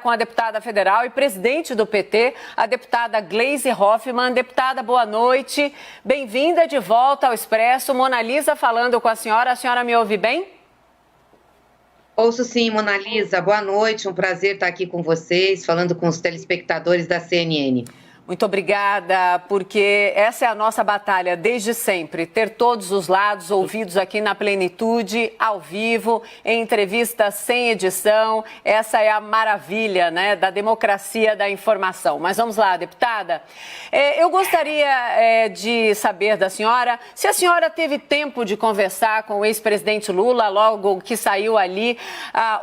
Com a deputada federal e presidente do PT, a deputada Gleisi Hoffmann. Deputada, boa noite. Bem-vinda de volta ao Expresso. Mona Lisa falando com a senhora me ouve bem? Ouço sim, Mona Lisa. Boa noite, um prazer estar aqui com vocês, falando com os telespectadores da CNN. Muito obrigada, porque essa é a nossa batalha desde sempre, ter todos os lados ouvidos aqui na plenitude, ao vivo, em entrevistas sem edição. Essa é a maravilha, né, da democracia da informação. Mas vamos lá, deputada. Eu gostaria de saber da senhora se a senhora teve tempo de conversar com o ex-presidente Lula logo que saiu ali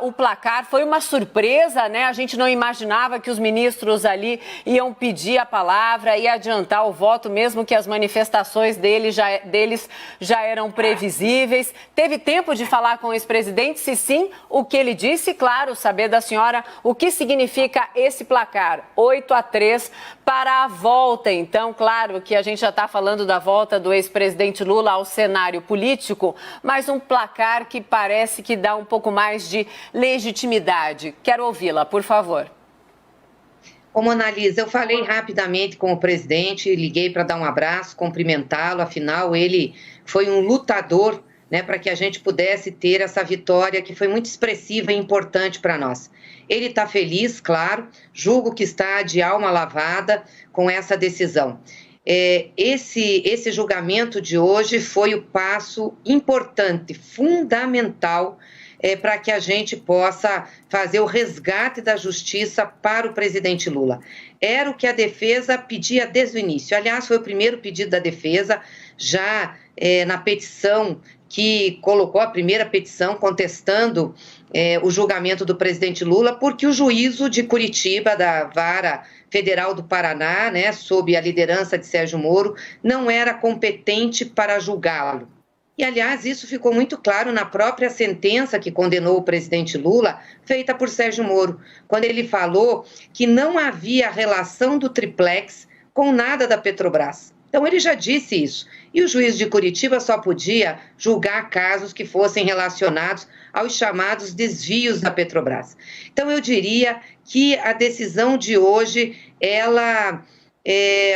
o placar. Foi uma surpresa, né? A gente não imaginava que os ministros ali iam pedir a palavra e adiantar o voto, mesmo que as manifestações deles já eram previsíveis. Teve tempo de falar com o ex-presidente? Se sim, o que ele disse? Claro, saber da senhora o que significa esse placar, 8-3 para a volta. Então, claro que a gente já está falando da volta do ex-presidente Lula ao cenário político, mas um placar que parece que dá um pouco mais de legitimidade. Quero ouvi-la, por favor. Ô, Mona Lisa, eu falei rapidamente com o presidente, liguei para dar um abraço, cumprimentá-lo, afinal ele foi um lutador, né, para que a gente pudesse ter essa vitória que foi muito expressiva e importante para nós. Ele está feliz, claro, julgo que está de alma lavada com essa decisão. Esse julgamento de hoje foi o passo importante, fundamental, para que a gente possa fazer o resgate da justiça para o presidente Lula. Era o que a defesa pedia desde o início. Aliás, foi o primeiro pedido da defesa, já na petição que colocou a primeira petição contestando o julgamento do presidente Lula, porque o juízo de Curitiba, da Vara Federal do Paraná, né, sob a liderança de Sérgio Moro, não era competente para julgá-lo. E, aliás, isso ficou muito claro na própria sentença que condenou o presidente Lula, feita por Sérgio Moro, quando ele falou que não havia relação do triplex com nada da Petrobras. Então, ele já disse isso. E o juiz de Curitiba só podia julgar casos que fossem relacionados aos chamados desvios da Petrobras. Então, eu diria que a decisão de hoje, ela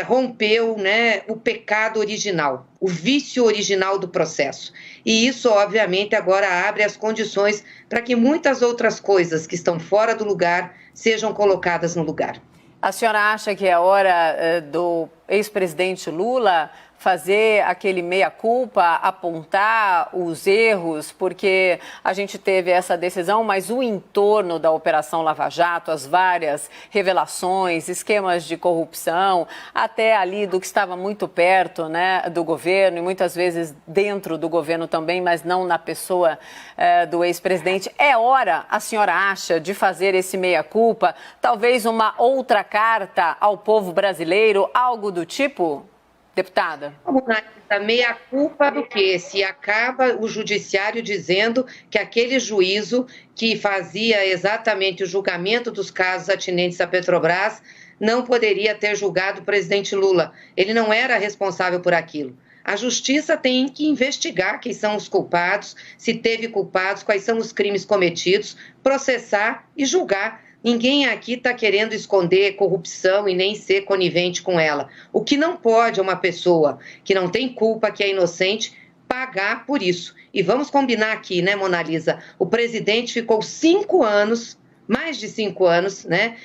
rompeu, né, o pecado original, o vício original do processo. E isso, obviamente, agora abre as condições para que muitas outras coisas que estão fora do lugar sejam colocadas no lugar. A senhora acha que é hora do ex-presidente Lula fazer aquele meia-culpa, apontar os erros, porque a gente teve essa decisão, mas o entorno da Operação Lava Jato, as várias revelações, esquemas de corrupção, até ali do que estava muito perto, né, do governo e muitas vezes dentro do governo também, mas não na pessoa do ex-presidente. É hora, a senhora acha, de fazer esse meia-culpa, talvez uma outra carta ao povo brasileiro, algo do tipo? Deputada. Meia-culpa do quê? Se acaba o judiciário dizendo que aquele juízo que fazia exatamente o julgamento dos casos atinentes à Petrobras não poderia ter julgado o presidente Lula. Ele não era responsável por aquilo. A justiça tem que investigar quem são os culpados, se teve culpados, quais são os crimes cometidos, processar e julgar. Ninguém aqui está querendo esconder corrupção e nem ser conivente com ela. O que não pode é uma pessoa que não tem culpa, que é inocente, pagar por isso. E vamos combinar aqui, né, Mona Lisa? O presidente ficou 5 anos, mais de 5 anos, né,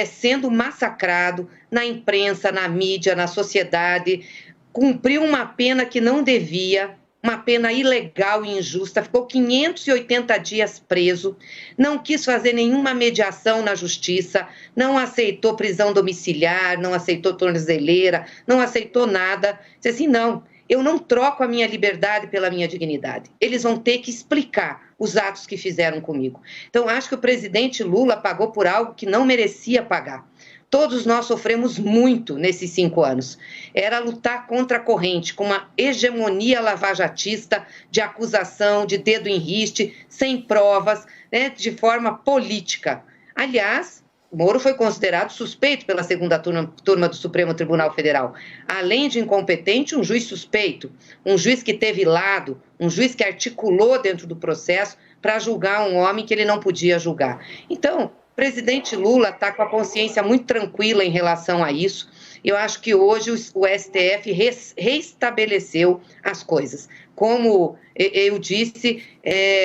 sendo massacrado na imprensa, na mídia, na sociedade, cumpriu uma pena que não devia, uma pena ilegal e injusta, ficou 580 dias preso, não quis fazer nenhuma mediação na justiça, não aceitou prisão domiciliar, não aceitou tornozeleira, não aceitou nada. Disse assim, não, eu não troco a minha liberdade pela minha dignidade. Eles vão ter que explicar os atos que fizeram comigo. Então, acho que o presidente Lula pagou por algo que não merecia pagar. Todos nós sofremos muito nesses 5 anos. Era lutar contra a corrente, com uma hegemonia lavajatista de acusação, de dedo em riste, sem provas, né, de forma política. Aliás, Moro foi considerado suspeito pela segunda turma do Supremo Tribunal Federal. Além de incompetente, um juiz suspeito, um juiz que teve lado, um juiz que articulou dentro do processo para julgar um homem que ele não podia julgar. Então, presidente Lula está com a consciência muito tranquila em relação a isso. Eu acho que hoje o STF reestabeleceu as coisas. Como eu disse,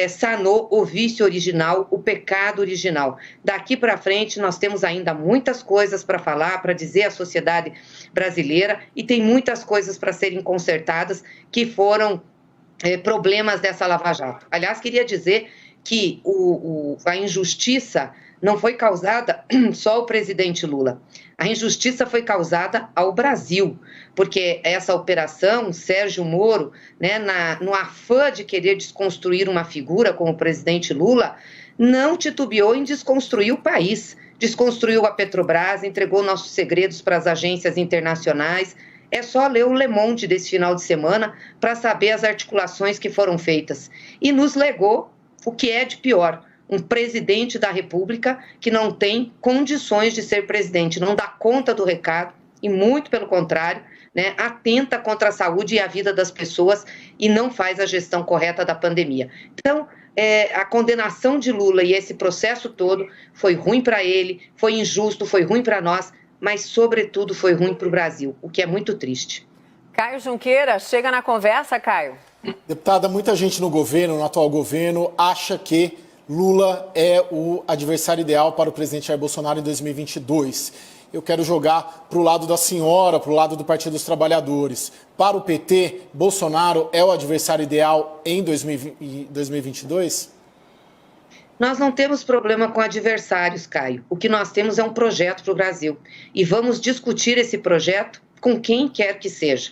sanou o vício original, o pecado original. Daqui para frente, nós temos ainda muitas coisas para falar, para dizer à sociedade brasileira, e tem muitas coisas para serem consertadas que foram problemas dessa Lava Jato. Aliás, queria dizer que a injustiça não foi causada só ao presidente Lula. A injustiça foi causada ao Brasil, porque essa operação, Sérgio Moro, né, no afã de querer desconstruir uma figura como o presidente Lula, não titubeou em desconstruir o país, desconstruiu a Petrobras, entregou nossos segredos para as agências internacionais. É só ler o Le Monde desse final de semana para saber as articulações que foram feitas. E nos legou o que é de pior: um presidente da República que não tem condições de ser presidente, não dá conta do recado e, muito pelo contrário, né, atenta contra a saúde e a vida das pessoas e não faz a gestão correta da pandemia. Então, a condenação de Lula e esse processo todo foi ruim para ele, foi injusto, foi ruim para nós, mas, sobretudo, foi ruim para o Brasil, o que é muito triste. Caio Junqueira, chega na conversa, Caio. Deputada, muita gente no governo, no atual governo, acha que Lula é o adversário ideal para o presidente Jair Bolsonaro em 2022. Eu quero jogar para o lado da senhora, para o lado do Partido dos Trabalhadores. Para o PT, Bolsonaro é o adversário ideal em 2022? Nós não temos problema com adversários, Caio. O que nós temos é um projeto para o Brasil. E vamos discutir esse projeto com quem quer que seja.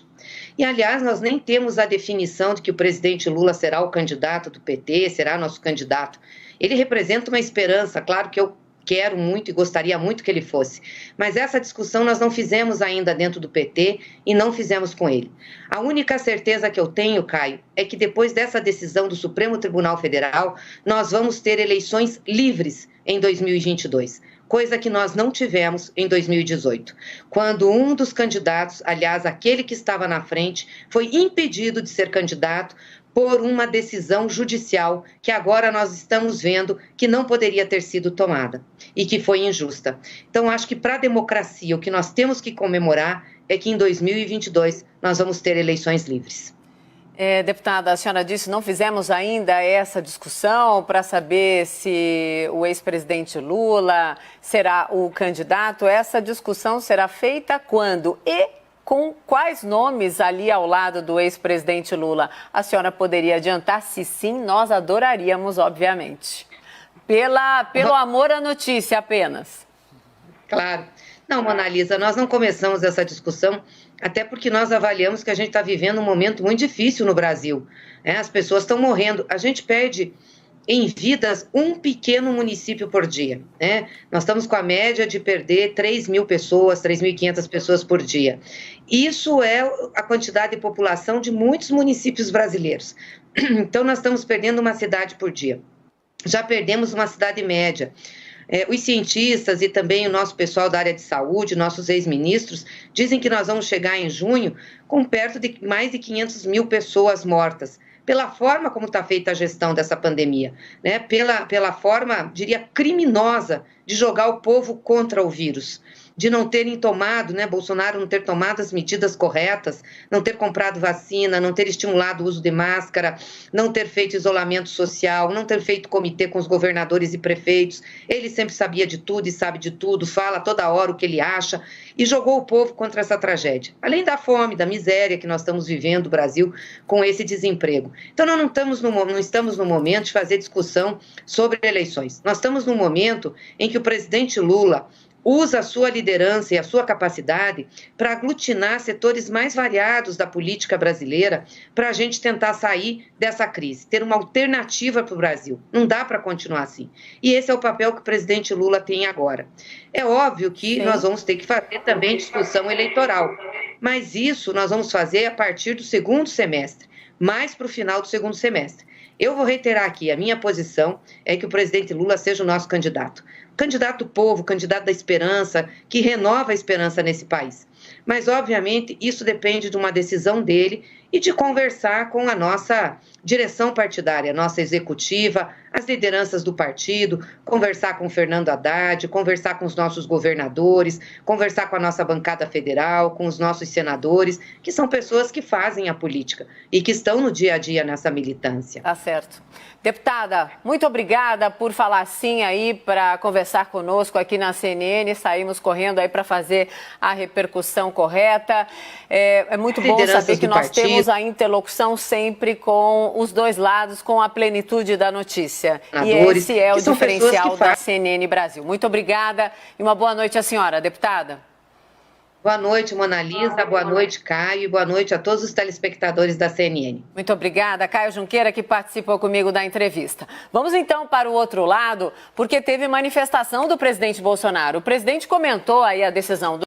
E, aliás, nós nem temos a definição de que o presidente Lula será o candidato do PT, será nosso candidato. Ele representa uma esperança, claro que eu quero muito e gostaria muito que ele fosse. Mas essa discussão nós não fizemos ainda dentro do PT e não fizemos com ele. A única certeza que eu tenho, Caio, é que depois dessa decisão do Supremo Tribunal Federal, nós vamos ter eleições livres em 2022. Coisa que nós não tivemos em 2018, quando um dos candidatos, aliás, aquele que estava na frente, foi impedido de ser candidato por uma decisão judicial que agora nós estamos vendo que não poderia ter sido tomada e que foi injusta. Então, acho que para a democracia o que nós temos que comemorar é que em 2022 nós vamos ter eleições livres. Deputada, a senhora disse, não fizemos ainda essa discussão para saber se o ex-presidente Lula será o candidato. Essa discussão será feita quando e com quais nomes ali ao lado do ex-presidente Lula? A senhora poderia adiantar? Se sim, nós adoraríamos, obviamente. Pelo amor à notícia apenas. Claro. Não, Mona Lisa, nós não começamos essa discussão, até porque nós avaliamos que a gente está vivendo um momento muito difícil no Brasil. As pessoas estão morrendo. A gente perde em vidas um pequeno município por dia. Nós estamos com a média de perder 3.000 pessoas, 3.500 pessoas por dia. Isso é a quantidade de população de muitos municípios brasileiros. Então, nós estamos perdendo uma cidade por dia. Já perdemos uma cidade média. Os cientistas e também o nosso pessoal da área de saúde, nossos ex-ministros, dizem que nós vamos chegar em junho com perto de mais de 500.000 pessoas mortas, pela forma como está feita a gestão dessa pandemia, pela forma, diria, criminosa de jogar o povo contra o vírus, de não terem tomado, Bolsonaro não ter tomado as medidas corretas, não ter comprado vacina, não ter estimulado o uso de máscara, não ter feito isolamento social, não ter feito comitê com os governadores e prefeitos. Ele sempre sabia de tudo e sabe de tudo, fala toda hora o que ele acha e jogou o povo contra essa tragédia. Além da fome, da miséria que nós estamos vivendo no Brasil com esse desemprego. Então, nós não estamos no momento de fazer discussão sobre eleições. Nós estamos no momento em que o presidente Lula usa a sua liderança e a sua capacidade para aglutinar setores mais variados da política brasileira para a gente tentar sair dessa crise, ter uma alternativa para o Brasil. Não dá para continuar assim. E esse é o papel que o presidente Lula tem agora. É óbvio que nós vamos ter que fazer também discussão eleitoral, mas isso nós vamos fazer a partir do segundo semestre, mais para o final do segundo semestre. Eu vou reiterar aqui, a minha posição é que o presidente Lula seja o nosso candidato. Candidato do povo, candidato da esperança, que renova a esperança nesse país. Mas, obviamente, isso depende de uma decisão dele e de conversar com a nossa direção partidária, nossa executiva, as lideranças do partido, conversar com o Fernando Haddad, conversar com os nossos governadores, conversar com a nossa bancada federal, com os nossos senadores, que são pessoas que fazem a política e que estão no dia a dia nessa militância. Tá certo. Deputada, muito obrigada por falar sim aí para conversar conosco aqui na CNN. Saímos correndo aí para fazer a repercussão correta. É muito bom saber que nós temos a interlocução sempre com os dois lados, com a plenitude da notícia. E esse é o diferencial da CNN Brasil. Muito obrigada e uma boa noite à senhora, deputada. Boa noite, Mona Lisa, boa noite, Caio, e boa noite a todos os telespectadores da CNN. Muito obrigada, Caio Junqueira, que participou comigo da entrevista. Vamos então para o outro lado, porque teve manifestação do presidente Bolsonaro. O presidente comentou aí a decisão do